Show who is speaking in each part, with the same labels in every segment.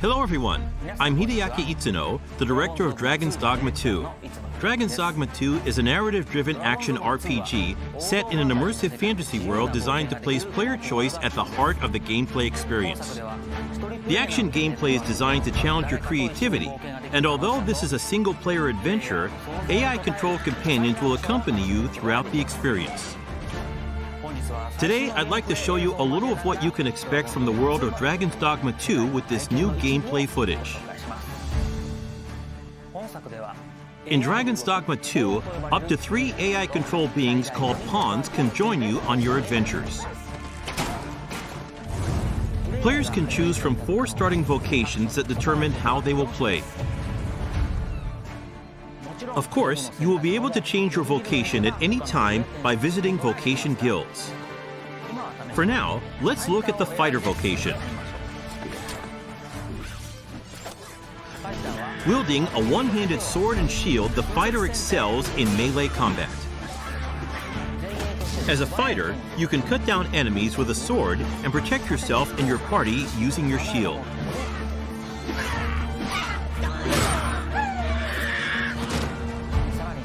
Speaker 1: Hello everyone, I'm Hideaki Itsuno, the director of Dragon's Dogma 2. Dragon's Dogma 2 is a narrative-driven action RPG set in an immersive fantasy world designed to place player choice at the heart of the gameplay experience. The action gameplay is designed to challenge your creativity, and although this is a single-player adventure, AI-controlled companions will accompany you throughout the experience. Today, I'd like to show you a little of what you can expect from the world of Dragon's Dogma 2 with this new gameplay footage. In Dragon's Dogma 2, up to 3 AI-controlled beings called pawns can join you on your adventures. Players can choose from 4 starting vocations that determine how they will play. Of course, you will be able to change your vocation at any time by visiting vocation guilds. For now, let's look at the fighter vocation. Wielding a one-handed sword and shield, the fighter excels in melee combat. As a fighter, you can cut down enemies with a sword and protect yourself and your party using your shield.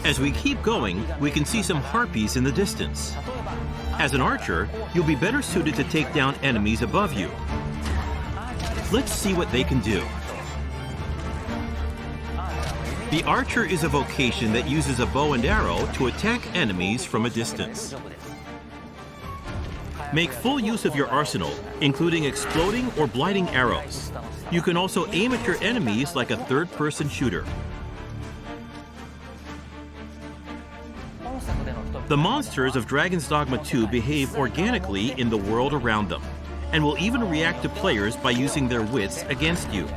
Speaker 1: As we keep going, we can see some harpies in the distance. As an archer, you'll be better suited to take down enemies above you. Let's see what they can do. The archer is a vocation that uses a bow and arrow to attack enemies from a distance. Make full use of your arsenal, including exploding or blighting arrows. You can also aim at your enemies like a third-person shooter. The monsters of Dragon's Dogma 2 behave organically in the world around them, and will even react to players by using their wits against you.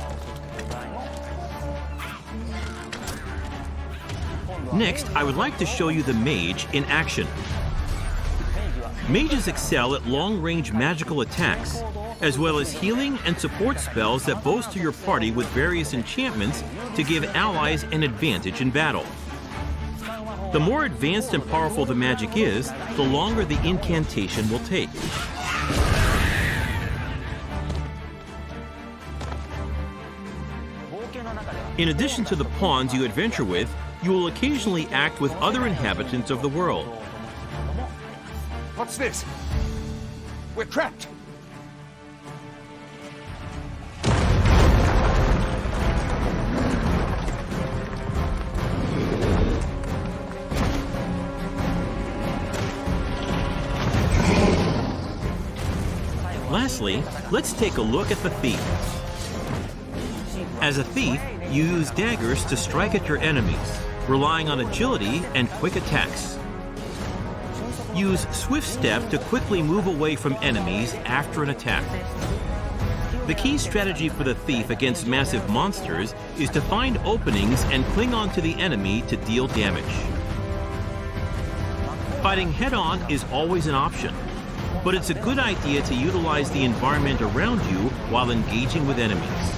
Speaker 1: Next, I would like to show you the mage in action. Mages excel at long-range magical attacks, as well as healing and support spells that bolster your party with various enchantments to give allies an advantage in battle. The more advanced and powerful the magic is, the longer the incantation will take. In addition to the pawns you adventure with, you will occasionally act with other inhabitants of the world.
Speaker 2: What's this? We're trapped!
Speaker 1: Lastly, let's take a look at the thief. As a thief, you use daggers to strike at your enemies, relying on agility and quick attacks. Use swift step to quickly move away from enemies after an attack. The key strategy for the thief against massive monsters is to find openings and cling on to the enemy to deal damage. Fighting head-on is always an option, but it's a good idea to utilize the environment around you while engaging with enemies.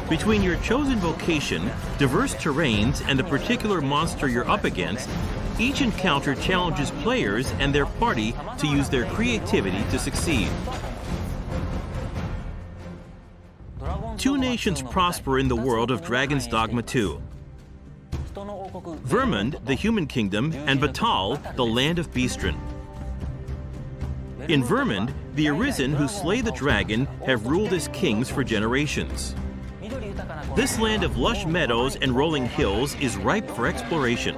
Speaker 1: Between your chosen vocation, diverse terrains, and the particular monster you're up against, each encounter challenges players and their party to use their creativity to succeed. 2 nations prosper in the world of Dragon's Dogma 2. Vermund, the human kingdom, and Batal, the land of Beastren. In Vermund, the Arisen who slay the dragon have ruled as kings for generations. This land of lush meadows and rolling hills is ripe for exploration.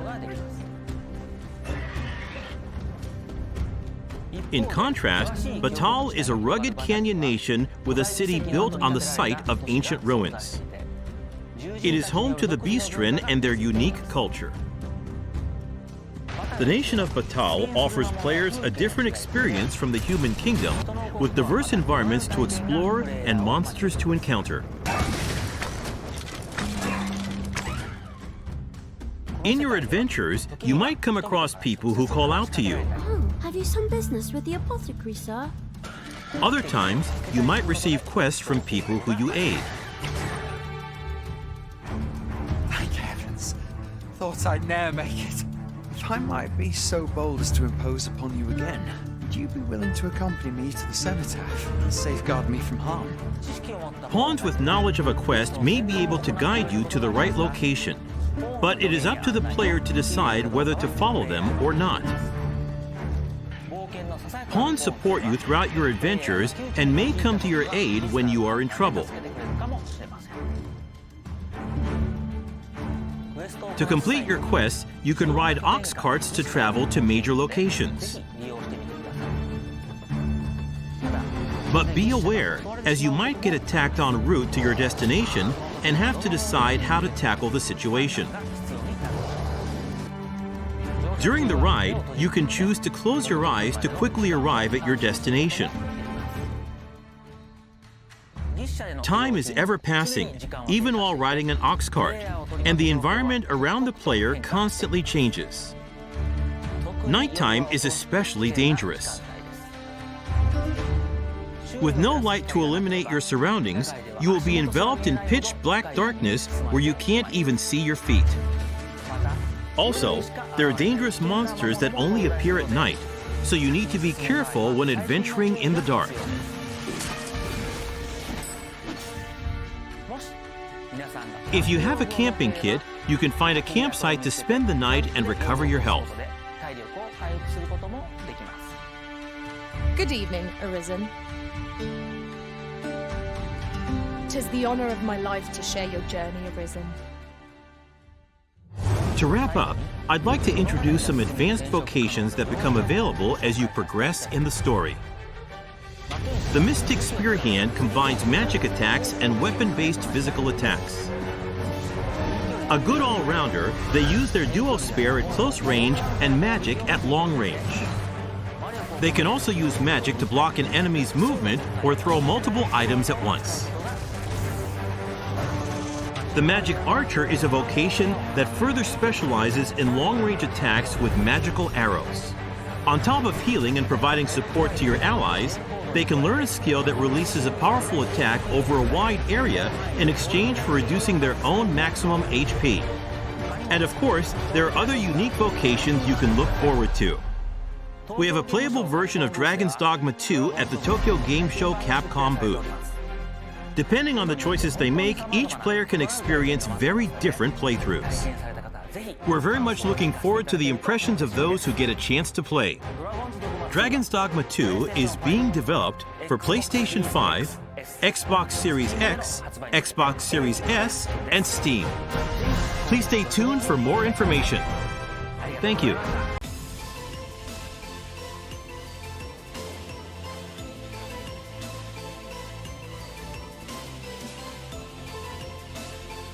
Speaker 1: In contrast, Batal is a rugged canyon nation with a city built on the site of ancient ruins. It is home to the Beastren and their unique culture. The nation of Batal offers players a different experience from the human kingdom, with diverse environments to explore and monsters to encounter. In your adventures, you might come across people who call out to you.
Speaker 3: Oh, have you some business with the apothecary, sir?
Speaker 1: Other times, you might receive quests from people who you aid.
Speaker 2: Thank heavens. Thought I'd ne'er make it. If I might be so bold as to impose upon you again. Would you be willing to accompany me to the cenotaph and safeguard me from harm?
Speaker 1: Pawns with knowledge of a quest may be able to guide you to the right location, but it is up to the player to decide whether to follow them or not. Pawns support you throughout your adventures and may come to your aid when you are in trouble. To complete your quests, you can ride ox carts to travel to major locations. But be aware, as you might get attacked en route to your destination and have to decide how to tackle the situation. During the ride, you can choose to close your eyes to quickly arrive at your destination. Time is ever passing, even while riding an ox cart, and the environment around the player constantly changes. Nighttime is especially dangerous. With no light to illuminate your surroundings, you will be enveloped in pitch black darkness where you can't even see your feet. Also, there are dangerous monsters that only appear at night, so you need to be careful when adventuring in the dark. If you have a camping kit, you can find a campsite to spend the night and recover your health.
Speaker 4: Good evening, Arisen. 'Tis the honor of my life to share your journey, Arisen.
Speaker 1: To wrap up, I'd like to introduce some advanced vocations that become available as you progress in the story. The Mystic Spear Hand combines magic attacks and weapon-based physical attacks. A good all-rounder, they use their duo spear at close range and magic at long range. They can also use magic to block an enemy's movement or throw multiple items at once. The Magic Archer is a vocation that further specializes in long-range attacks with magical arrows. On top of healing and providing support to your allies, they can learn a skill that releases a powerful attack over a wide area in exchange for reducing their own maximum HP. And of course, there are other unique vocations you can look forward to. We have a playable version of Dragon's Dogma 2 at the Tokyo Game Show Capcom booth. Depending on the choices they make, each player can experience very different playthroughs. We're very much looking forward to the impressions of those who get a chance to play. Dragon's Dogma 2 is being developed for PlayStation 5, Xbox Series X, Xbox Series S, and Steam. Please stay tuned for more information. Thank you.